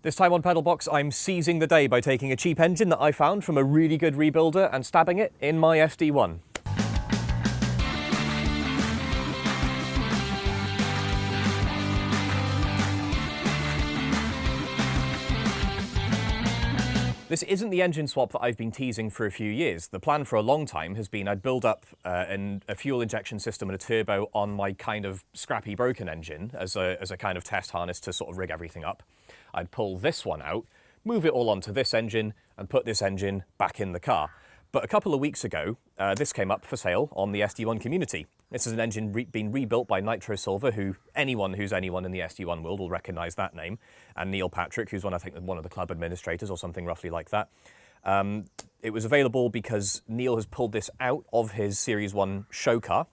This time on PedalBox, I'm seizing the day by taking a cheap engine that I found from a really good rebuilder and stabbing it in my SD1. This isn't the engine swap that I've been teasing for a few years. The plan for a long time has been I'd build up a fuel injection system and a turbo on my kind of scrappy broken engine as a kind of test harness to sort of rig everything up. I'd pull this one out, move it all onto this engine and put this engine back in the car. But a couple of weeks ago, this came up for sale on the SD1 community. This is an engine being rebuilt by Nitro Silver, who anyone who's anyone in the SD1 world will recognise that name, and Neil Patrick, who's one of the club administrators or something roughly like that. It was available because Neil has pulled this out of his Series 1 show car,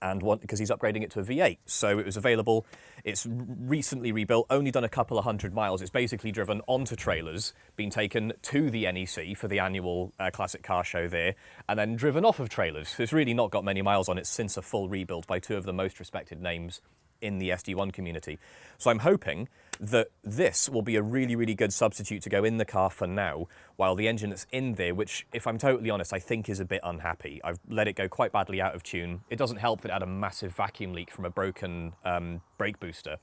and because he's upgrading it to a V8. So it was available. It's recently rebuilt, only done a couple of 100 miles. It's basically driven onto trailers, been taken to the NEC for the annual classic car show there, and then driven off of trailers. It's really not got many miles on it since a full rebuild by two of the most respected names in the SD1 community. So I'm hoping that this will be a really, really good substitute to go in the car for now, while the engine that's in there, which, if I'm totally honest, I think is a bit unhappy. I've let it go quite badly out of tune. It doesn't help that it had a massive vacuum leak from a broken brake booster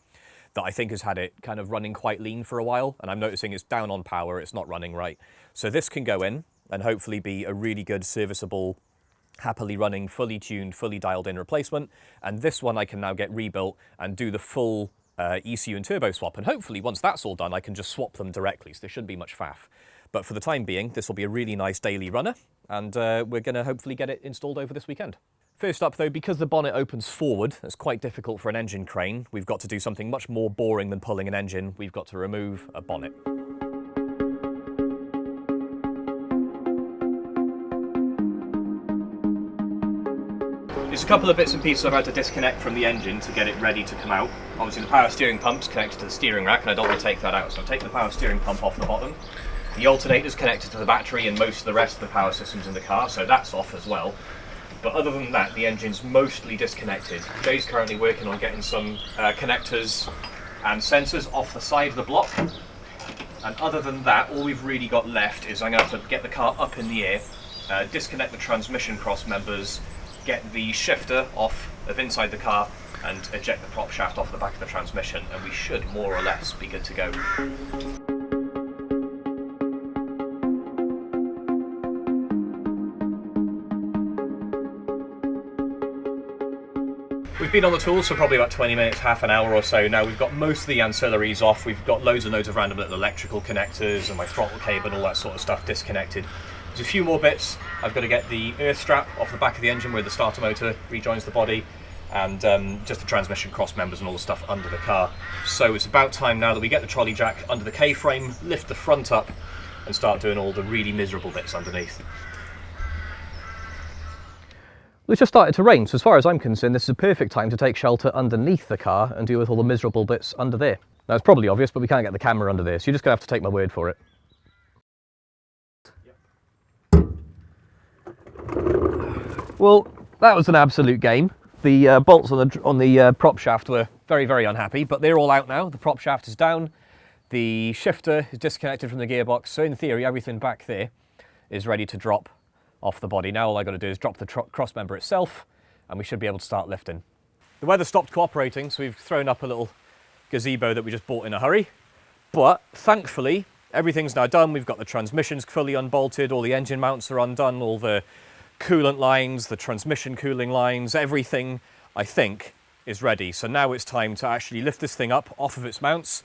that I think has had it kind of running quite lean for a while, and I'm noticing it's down on power, it's not running right. So this can go in and hopefully be a really good serviceable, happily running, fully tuned, fully dialed in replacement, and this one I can now get rebuilt and do the full ECU and turbo swap, and hopefully once that's all done I can just swap them directly, so there shouldn't be much faff. But for the time being, this will be a really nice daily runner, and we're going to hopefully get it installed over this weekend. First up though, because the bonnet opens forward, it's quite difficult for an engine crane. We've got to do something much more boring than pulling an engine. We've got to remove a bonnet. There's a couple of bits and pieces I've had to disconnect from the engine to get it ready to come out. Obviously the power steering pump's connected to the steering rack and I don't want to take that out, so I'm taking the power steering pump off the bottom. The alternator's connected to the battery and most of the rest of the power systems in the car, so that's off as well. But other than that, the engine's mostly disconnected. Jay's currently working on getting some connectors and sensors off the side of the block. And other than that, all we've really got left is I'm going to have to get the car up in the air, disconnect the transmission cross members, get the shifter off of inside the car and eject the prop shaft off the back of the transmission, and we should more or less be good to go. We've been on the tools for probably about 20 minutes, half an hour or so now. We've got most of the ancillaries off. We've got loads and loads of random little electrical connectors and my throttle cable and all that sort of stuff disconnected. There's a few more bits. I've got to get the earth strap off the back of the engine where the starter motor rejoins the body, and just the transmission cross members and all the stuff under the car. So it's about time now that we get the trolley jack under the K-frame, lift the front up and start doing all the really miserable bits underneath. Well, it's just started to rain, so as far as I'm concerned this is a perfect time to take shelter underneath the car and deal with all the miserable bits under there. Now it's probably obvious, but we can't get the camera under there, so you're just going to have to take my word for it. Well, that was an absolute game. The bolts on the prop shaft were very, very unhappy, but they're all out now. The prop shaft is down, the shifter is disconnected from the gearbox, so in theory everything back there is ready to drop off the body. Now all I've got to do is drop the cross member itself and we should be able to start lifting. The weather stopped cooperating, so we've thrown up a little gazebo that we just bought in a hurry, but thankfully everything's now done. We've got the transmissions fully unbolted, all the engine mounts are undone, all the coolant lines, the transmission cooling lines, everything I think is ready. So now it's time to actually lift this thing up off of its mounts,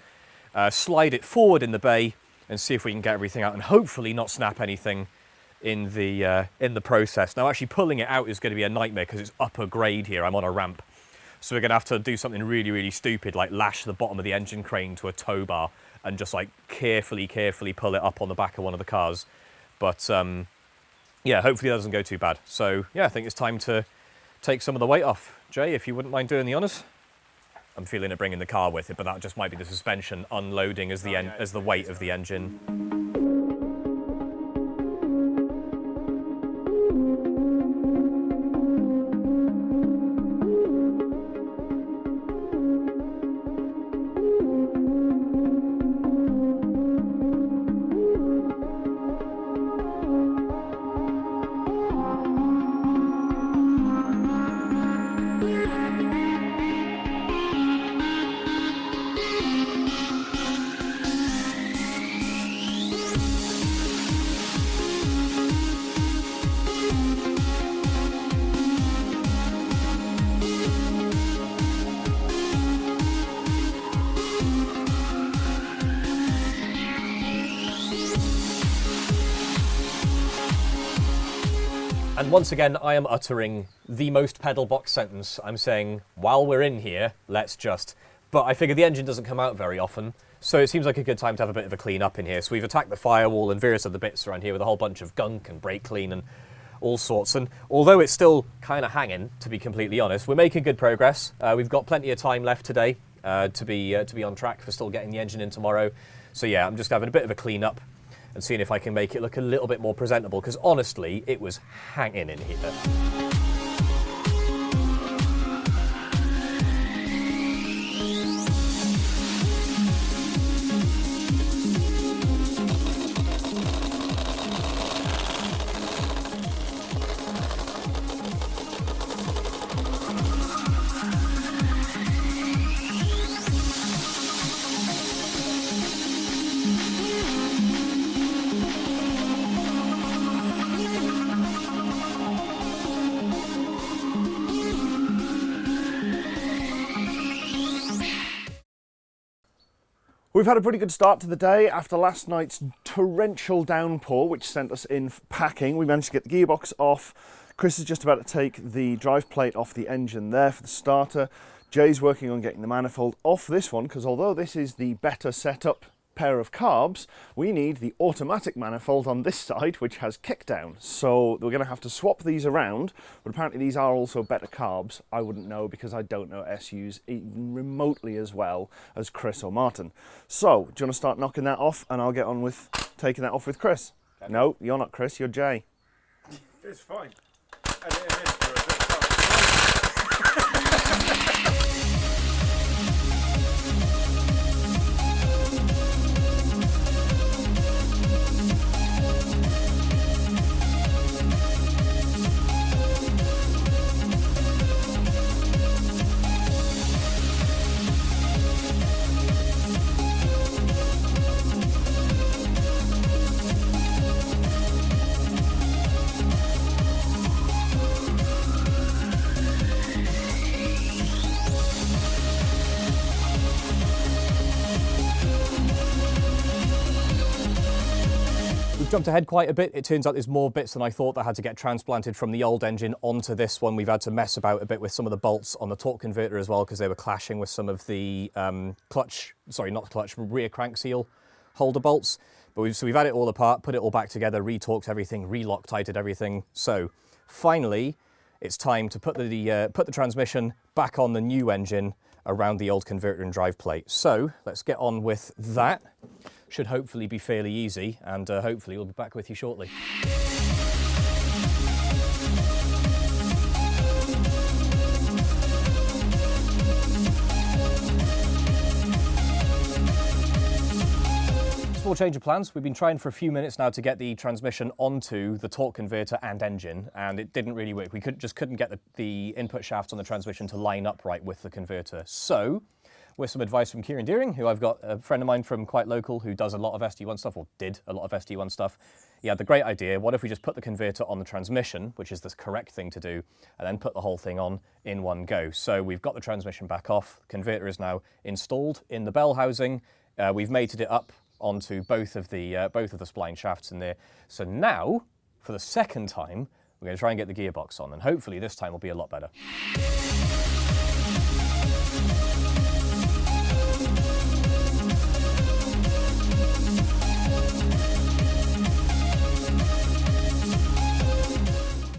slide it forward in the bay and see if we can get everything out and hopefully not snap anything in the process. Now actually pulling it out is going to be a nightmare because it's upper grade here. I'm on a ramp. So we're going to have to do something really, really stupid, like lash the bottom of the engine crane to a tow bar and just like carefully pull it up on the back of one of the cars. But yeah, hopefully that doesn't go too bad. So yeah, I think it's time to take some of the weight off. Jay, if you wouldn't mind doing the honours. I'm feeling it bringing the car with it, but that just might be the suspension unloading as the weight of the engine. And once again, I am uttering the most PedalBox sentence. I'm saying, while we're in here, let's just... But I figure the engine doesn't come out very often, so it seems like a good time to have a bit of a clean up in here. So we've attacked the firewall and various other bits around here with a whole bunch of gunk and brake clean and all sorts. And although it's still kind of hanging, to be completely honest, we're making good progress. We've got plenty of time left today to be on track for still getting the engine in tomorrow. So yeah, I'm just having a bit of a clean up and seeing if I can make it look a little bit more presentable, because honestly, it was hanging in here. We've had a pretty good start to the day after last night's torrential downpour, which sent us in packing. We managed to get the gearbox off. Chris is just about to take the drive plate off the engine there for the starter. Jay's working on getting the manifold off this one, because although this is the better setup pair of carbs, we need the automatic manifold on this side, which has kickdown. So we're going to have to swap these around, but apparently these are also better carbs. I wouldn't know, because I don't know SUs even remotely as well as Chris or Martin. So do you want to start knocking that off, and I'll get on with taking that off with Chris? Okay. No, you're not Chris, you're Jay. It's fine. And it is for a good start. We've jumped ahead quite a bit. It turns out there's more bits than I thought that had to get transplanted from the old engine onto this one. We've had to mess about a bit with some of the bolts on the torque converter as well, because they were clashing with some of the rear crank seal holder bolts. But we've had it all apart, put it all back together, re-torqued everything, re-Loctited everything. So finally, it's time to put the transmission back on the new engine around the old converter and drive plate. So let's get on with that. Should hopefully be fairly easy, and hopefully we'll be back with you shortly. Small change of plans. We've been trying for a few minutes now to get the transmission onto the torque converter and engine, and it didn't really work. We just couldn't get the input shafts on the transmission to line up right with the converter. So, with some advice from Kieran Deering, who I've got a friend of mine from quite local who does a lot of SD1 stuff, or did a lot of SD1 stuff. He had the great idea, what if we just put the converter on the transmission, which is the correct thing to do, and then put the whole thing on in one go. So we've got the transmission back off, the converter is now installed in the bell housing, we've mated it up onto both of the spline shafts in there. So now, for the second time, we're going to try and get the gearbox on, and hopefully this time will be a lot better.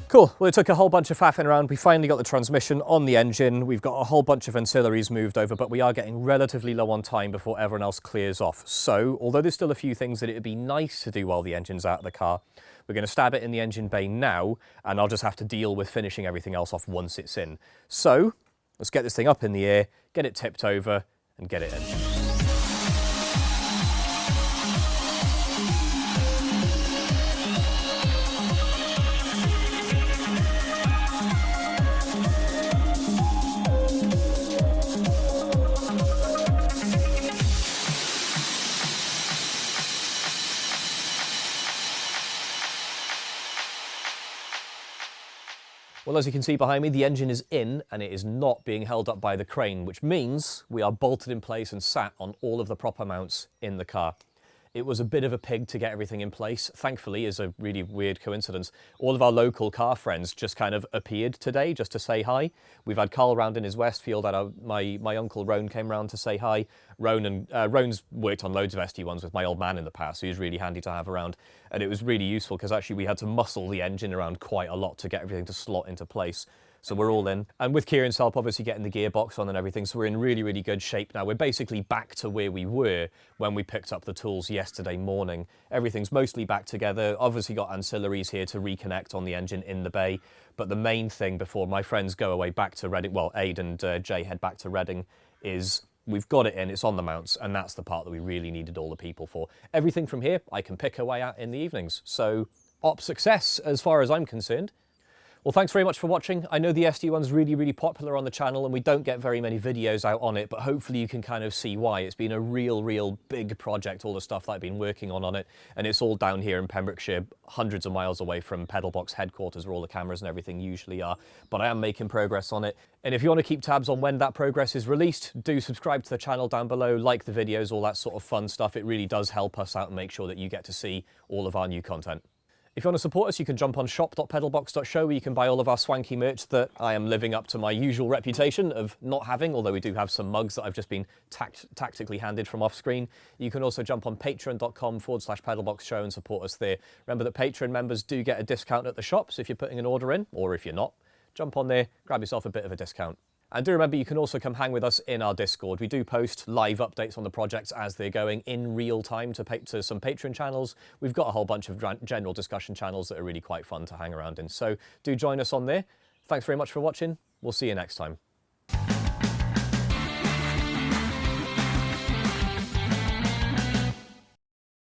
Cool, well it took a whole bunch of faffing around. We finally got the transmission on the engine. We've got a whole bunch of ancillaries moved over, but we are getting relatively low on time before everyone else clears off. So, although there's still a few things that it would be nice to do while the engine's out of the car, we're going to stab it in the engine bay now, and I'll just have to deal with finishing everything else off once it's in. So, let's get this thing up in the air, get it tipped over, and get it in. Well, as you can see behind me, the engine is in and it is not being held up by the crane, which means we are bolted in place and sat on all of the proper mounts in the car. It was a bit of a pig to get everything in place. Thankfully, is a really weird coincidence, all of our local car friends just kind of appeared today just to say hi. We've had Carl round in his Westfield, and my uncle Roan came round to say hi. Roan's worked on loads of SD1s with my old man in the past, so he was really handy to have around. And it was really useful because actually we had to muscle the engine around quite a lot to get everything to slot into place. So we're all in. And with Kieran's help, obviously getting the gearbox on and everything, so we're in really, really good shape now. We're basically back to where we were when we picked up the tools yesterday morning. Everything's mostly back together. Obviously got ancillaries here to reconnect on the engine in the bay. But the main thing before my friends go away back to Reading, well, Aid and Jay head back to Reading, is we've got it in, it's on the mounts, and that's the part that we really needed all the people for. Everything from here, I can pick away at in the evenings. So, op success as far as I'm concerned. Well, thanks very much for watching. I know the SD1's really, really popular on the channel and we don't get very many videos out on it, but hopefully you can kind of see why. It's been a real big project, all the stuff that I've been working on it, and it's all down here in Pembrokeshire, hundreds of miles away from PedalBox headquarters where all the cameras and everything usually are, but I am making progress on it. And if you want to keep tabs on when that progress is released, do subscribe to the channel down below, like the videos, all that sort of fun stuff. It really does help us out and make sure that you get to see all of our new content. If you want to support us, you can jump on shop.pedalbox.show where you can buy all of our swanky merch that I am living up to my usual reputation of not having, although we do have some mugs that I've just been tactically handed from off screen. You can also jump on patreon.com/pedalboxshow and support us there. Remember that Patreon members do get a discount at the shop, so if you're putting an order in, or if you're not, jump on there, grab yourself a bit of a discount. And do remember, you can also come hang with us in our Discord. We do post live updates on the projects as they're going in real time to some Patreon channels. We've got a whole bunch of general discussion channels that are really quite fun to hang around in. So do join us on there. Thanks very much for watching. We'll see you next time.